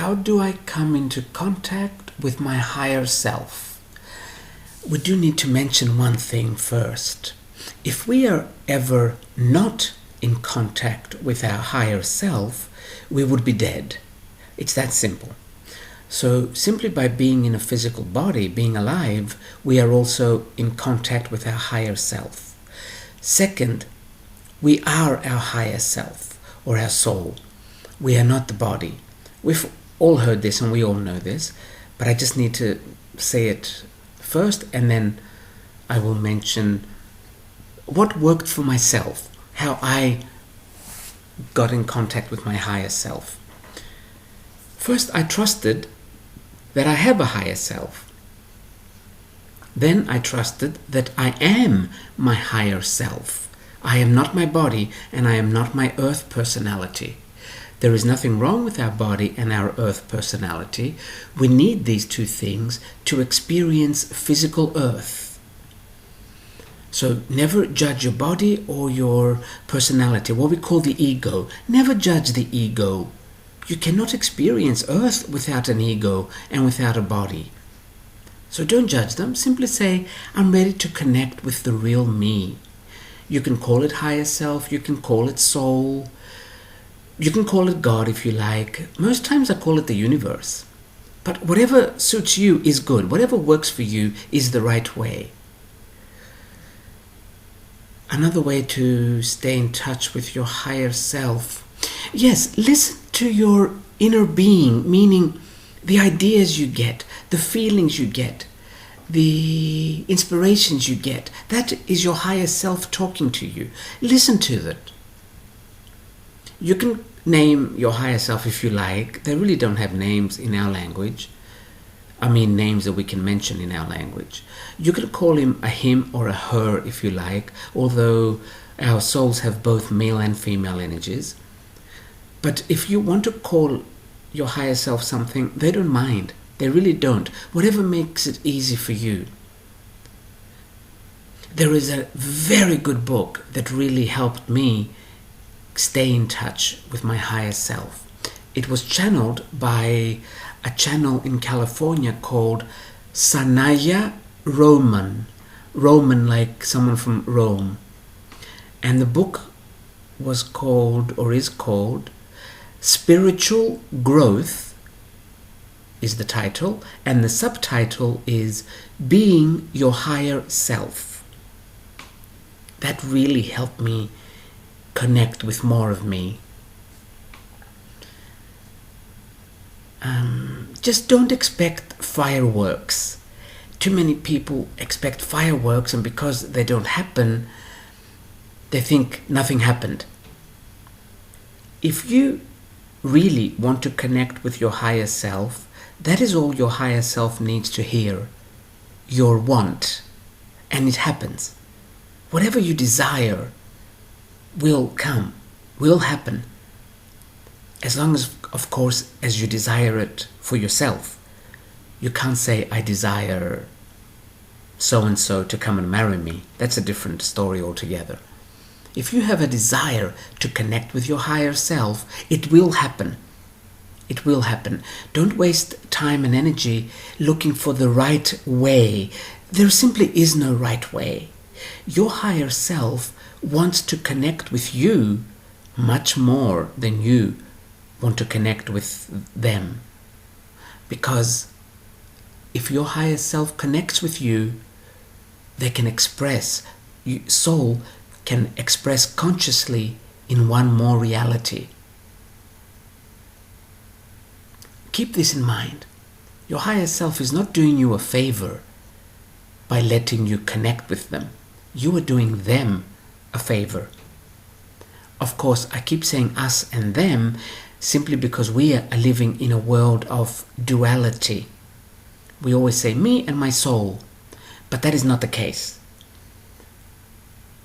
how do I come into contact with my higher self? We do need to mention one thing first. If we are ever not in contact with our higher self, we would be dead. It's that simple. So simply by being in a physical body, being alive, we are also in contact with our higher self. Second, we are our higher self or our soul. We are not the body. We've all heard this and we all know this, but I just need to say it first, and then I will mention what worked for myself, how I got in contact with my higher self. First, I trusted that I have a higher self. Then I trusted that I am my higher self. I am not my body and I am not my earth personality. There is nothing wrong with our body and our earth personality. We need these two things to experience physical earth. So never judge your body or your personality, what we call the ego. Never judge the ego. You cannot experience earth without an ego and without a body. So don't judge them. Simply say, I'm ready to connect with the real me. You can call it higher self, you can call it soul, you can call it God if you like. Most times I call it the universe. But whatever suits you is good. Whatever works for you is the right way. Another way to stay in touch with your higher self. Yes, listen to your inner being, meaning the ideas you get, the feelings you get, the inspirations you get. That is your higher self talking to you. Listen to that. You can name your higher self if you like. They really don't have names in our language. I mean names that we can mention in our language. You can call him a him or a her if you like, although our souls have both male and female energies. But if you want to call your higher self something, they don't mind. They really don't. Whatever makes it easy for you. There is a very good book that really helped me stay in touch with my higher self. It was channeled by a channel in California called Sanaya Roman. Roman like someone from Rome. And the book was called, or is called, Spiritual Growth is the title, and the subtitle is Being Your Higher Self. That really helped me connect with more of me. Just don't expect fireworks. Too many people expect fireworks, and because they don't happen, they think nothing happened. If you really want to connect with your higher self, that is all your higher self needs to hear. Your want. And it happens. Whatever you desire will come, will happen. As long as, of course, as you desire it for yourself. You can't say, I desire so-and-so to come and marry me. That's a different story altogether. If you have a desire to connect with your higher self, it will happen. It will happen. Don't waste time and energy looking for the right way. There simply is no right way. Your higher self wants to connect with you much more than you want to connect with them. Because if your higher self connects with you, they can express, soul can express consciously in one more reality. Keep this in mind. Your higher self is not doing you a favor by letting you connect with them. You are doing them a favor. Of course, I keep saying us and them simply because we are living in a world of duality. We always say me and my soul, but that is not the case.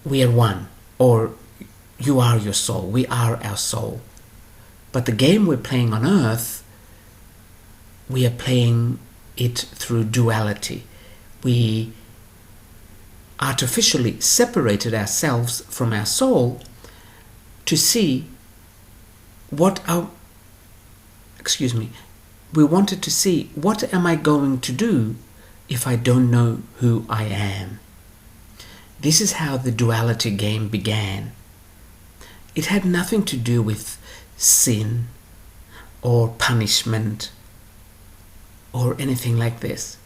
We are one, or you are your soul, we are our soul. But the game we're playing on earth, we are playing it through duality. We artificially separated ourselves from our soul to see what we wanted to see, what am I going to do if I don't know who I am? This is how the duality game began. It had nothing to do with sin or punishment or anything like this.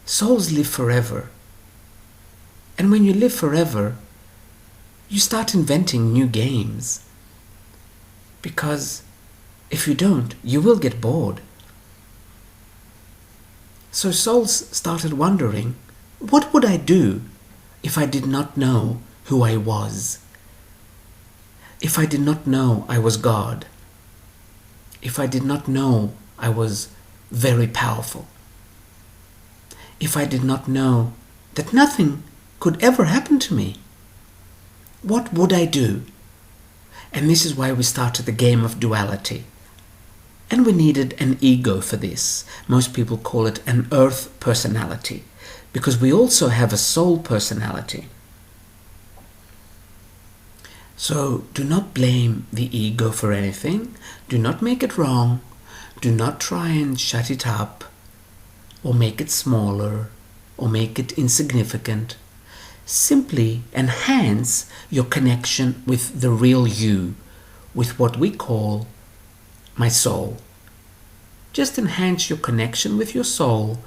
Souls live forever. And when you live forever, you start inventing new games. Because if you don't, you will get bored. So souls started wondering, what would I do if I did not know who I was? If I did not know I was God? If I did not know I was very powerful? If I did not know that nothing could ever happen to me? What would I do? And this is why we started the game of duality. And we needed an ego for this. Most people call it an earth personality, because we also have a soul personality. So do not blame the ego for anything. Do not make it wrong. Do not try and shut it up, or make it smaller, or make it insignificant. Simply enhance your connection with the real you, with what we call my soul. Just enhance your connection with your soul,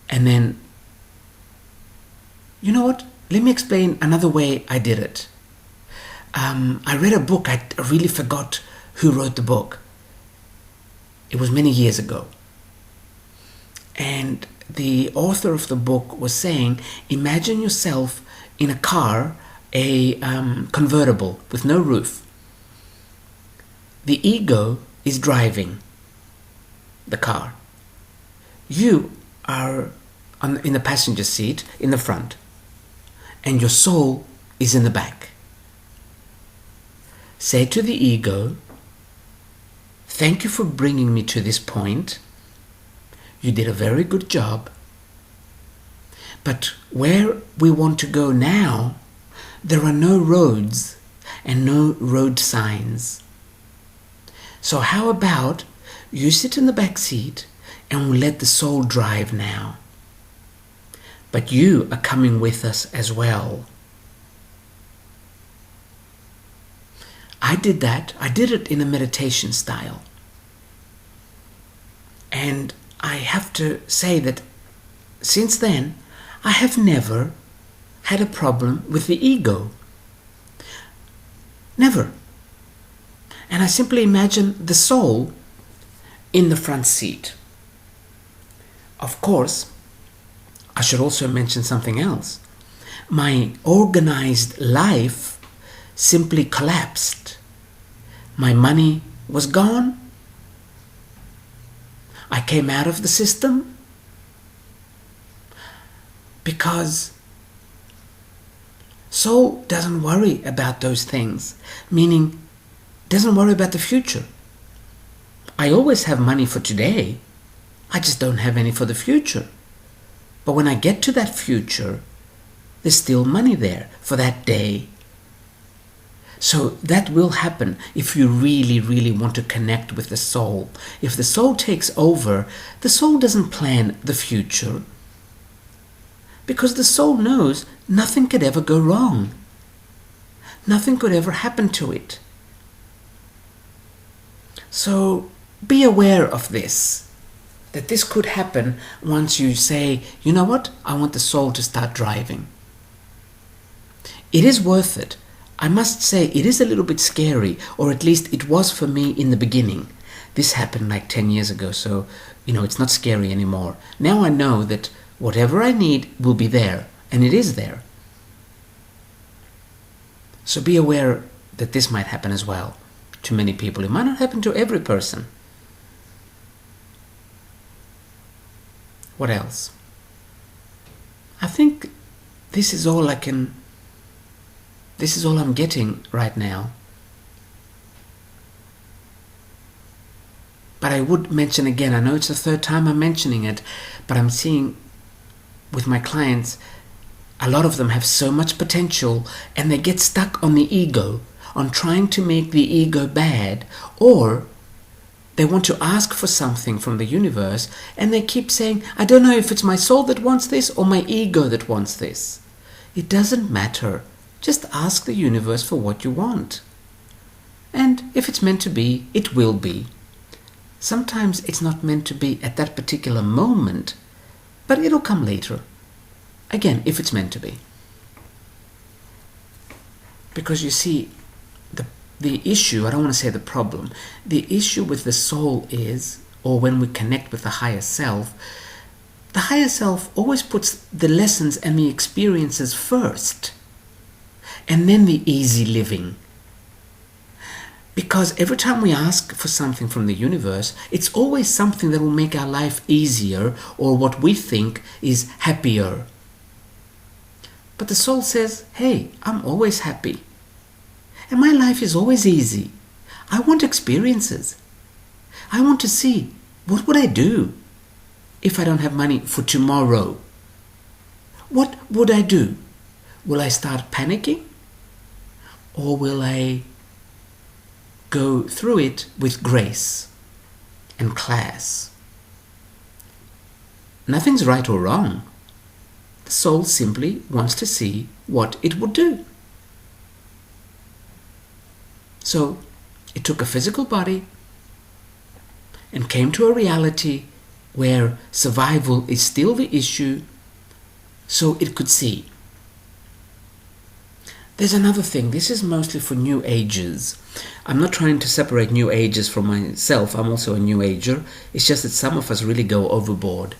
and then, you know what? Let me explain another way I did it. I read a book. I really forgot who wrote the book. It was many years ago. And the author of the book was saying, imagine yourself in a car, a convertible with no roof. The ego is driving the car. You are in the passenger seat in the front, and your soul is in the back. Say to the ego, thank you for bringing me to this point. You did a very good job. But where we want to go now, there are no roads and no road signs. So how about you sit in the back seat and we'll let the soul drive now. But you are coming with us as well. I did that. I did it in a meditation style. And I have to say that since then, I have never had a problem with the ego. Never. And I simply imagine the soul in the front seat. Of course, I should also mention something else. My organized life simply collapsed. My money was gone. I came out of the system because soul doesn't worry about those things, meaning doesn't worry about the future. I always have money for today. I just don't have any for the future. But when I get to that future, there's still money there for that day. So that will happen if you really, really want to connect with the soul. If the soul takes over, the soul doesn't plan the future, because the soul knows nothing could ever go wrong. Nothing could ever happen to it. So be aware of this, that this could happen once you say, you know what, I want the soul to start driving. It is worth it. I must say it is a little bit scary, or at least it was for me in the beginning. This happened like 10 years ago, so, it's not scary anymore. Now I know that whatever I need will be there, and it is there. So be aware that this might happen as well to many people. It might not happen to every person. What else? I think this is all I'm getting right now. But I would mention again, I know it's the third time I'm mentioning it, but I'm seeing with my clients, a lot of them have so much potential and they get stuck on the ego, on trying to make the ego bad, or They want to ask for something from the universe, and they keep saying, I don't know if it's my soul that wants this or my ego that wants this. It doesn't matter. Just ask the universe for what you want. And if it's meant to be, it will be. Sometimes it's not meant to be at that particular moment, but it'll come later. Again, if it's meant to be. Because you see, the issue, I don't want to say the problem, the issue with the soul is, or when we connect with the higher self always puts the lessons and the experiences first, and then the easy living. Because every time we ask for something from the universe, it's always something that will make our life easier, or what we think is happier. But the soul says, hey, I'm always happy. And my life is always easy. I want experiences. I want to see, what would I do if I don't have money for tomorrow? What would I do? Will I start panicking? Or will I go through it with grace and class? Nothing's right or wrong. The soul simply wants to see what it would do. So it took a physical body and came to a reality where survival is still the issue, so it could see. There's another thing. This is mostly for New Agers. I'm not trying to separate New Agers from myself. I'm also a New Ager. It's just that some of us really go overboard.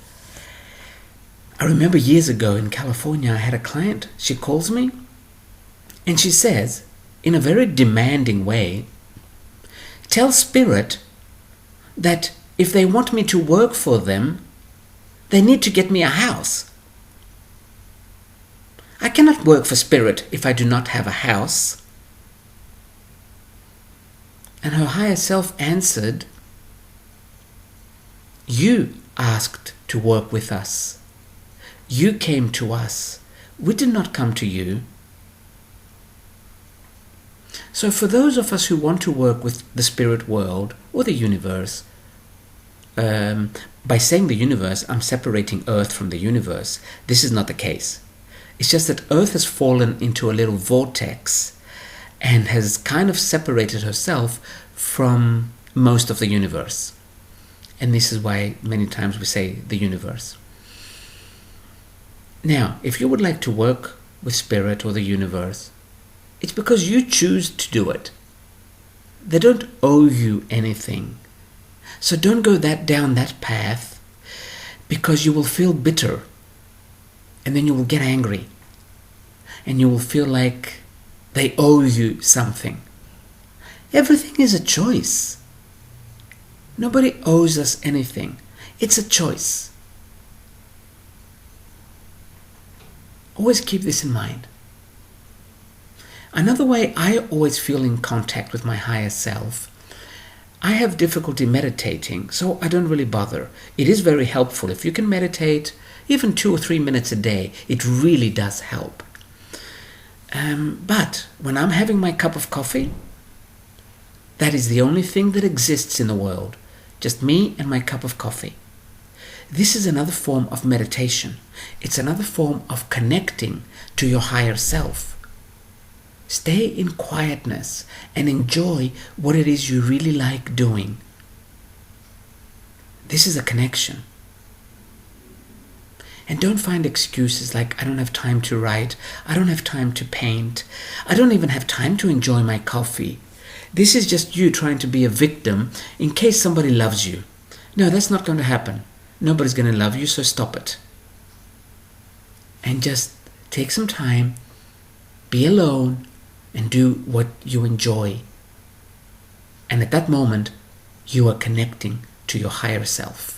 I remember years ago in California, I had a client. She calls me and she says, in a very demanding way, tell Spirit that if they want me to work for them, they need to get me a house. I cannot work for Spirit if I do not have a house. And her higher self answered, you asked to work with us. You came to us. We did not come to you. So for those of us who want to work with the spirit world or the universe, by saying the universe, I'm separating Earth from the universe. This is not the case. It's just that Earth has fallen into a little vortex and has kind of separated herself from most of the universe. And this is why many times we say the universe. Now, if you would like to work with spirit or the universe, it's because you choose to do it. They don't owe you anything. So don't go down that path, because you will feel bitter, and then you will get angry, and you will feel like they owe you something. Everything is a choice. Nobody owes us anything. It's a choice. Always keep this in mind. Another way I always feel in contact with my higher self, I have difficulty meditating, so I don't really bother. It is very helpful. If you can meditate even 2 or 3 minutes a day, it really does help. But when I'm having my cup of coffee, that is the only thing that exists in the world. Just me and my cup of coffee. This is another form of meditation. It's another form of connecting to your higher self. Stay in quietness and enjoy what it is you really like doing. This is a connection. And don't find excuses like, I don't have time to write, I don't have time to paint, I don't even have time to enjoy my coffee. This is just you trying to be a victim in case somebody loves you. No, that's not going to happen. Nobody's going to love you, so stop it. And just take some time, be alone, and do what you enjoy. And at that moment, you are connecting to your higher self.